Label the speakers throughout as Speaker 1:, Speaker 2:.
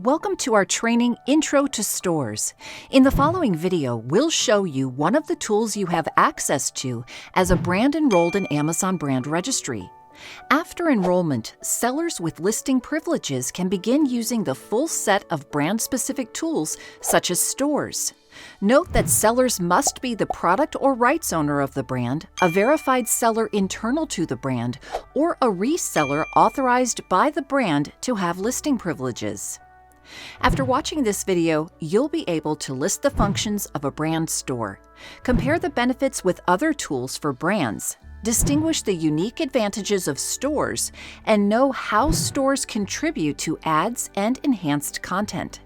Speaker 1: Welcome to our training Intro to Stores. In the following video, we'll show you one of the tools you have access to as a brand enrolled in Amazon Brand Registry. After enrollment, sellers with listing privileges can begin using the full set of brand-specific tools such as stores. Note that sellers must be the product or rights owner of the brand, a verified seller internal to the brand, or a reseller authorized by the brand to have listing privileges. After watching this video, you'll be able to list the functions of a brand store, compare the benefits with other tools for brands, distinguish the unique advantages of stores, and know how stores contribute to ads and enhanced content.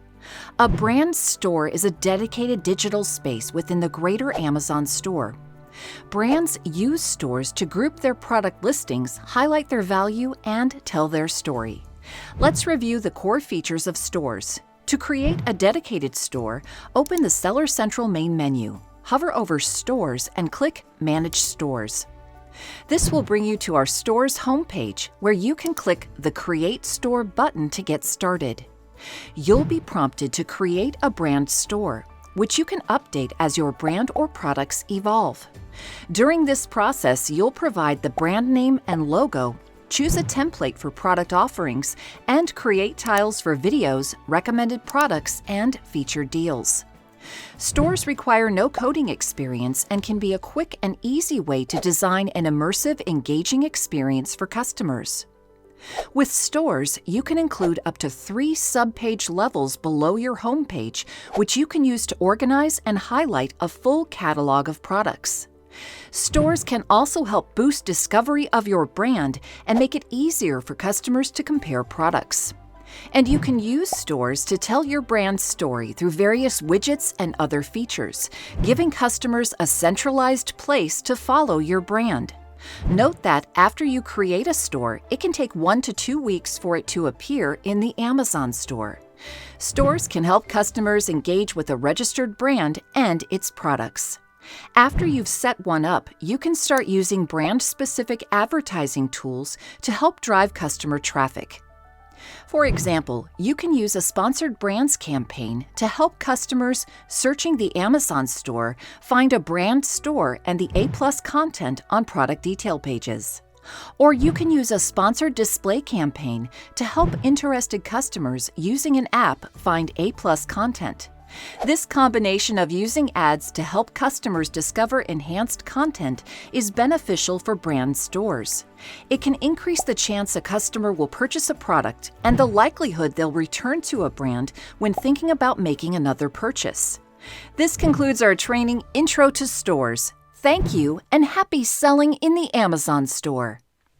Speaker 1: A brand store is a dedicated digital space within the greater Amazon store. Brands use stores to group their product listings, highlight their value, and tell their story. Let's review the core features of stores. To create a dedicated store, open the Seller Central main menu, hover over Stores, and click Manage Stores. This will bring you to our Stores homepage, where you can click the Create Store button to get started. You'll be prompted to create a brand store, which you can update as your brand or products evolve. During this process, you'll provide the brand name and logo, choose a template for product offerings, and create tiles for videos, recommended products, and featured deals. Stores require no coding experience and can be a quick and easy way to design an immersive, engaging experience for customers. With stores, you can include up to 3 sub-page levels below your homepage, which you can use to organize and highlight a full catalog of products. Stores can also help boost discovery of your brand and make it easier for customers to compare products. And you can use stores to tell your brand's story through various widgets and other features, giving customers a centralized place to follow your brand. Note that after you create a store, it can take 1 to 2 weeks for it to appear in the Amazon store. Stores can help customers engage with a registered brand and its products. After you've set one up, you can start using brand-specific advertising tools to help drive customer traffic. For example, you can use a sponsored brands campaign to help customers searching the Amazon store find a brand store and the A+ content on product detail pages. Or you can use a sponsored display campaign to help interested customers using an app find A+ content. This combination of using ads to help customers discover enhanced content is beneficial for brand stores. It can increase the chance a customer will purchase a product and the likelihood they'll return to a brand when thinking about making another purchase. This concludes our training Intro to Stores. Thank you and happy selling in the Amazon store.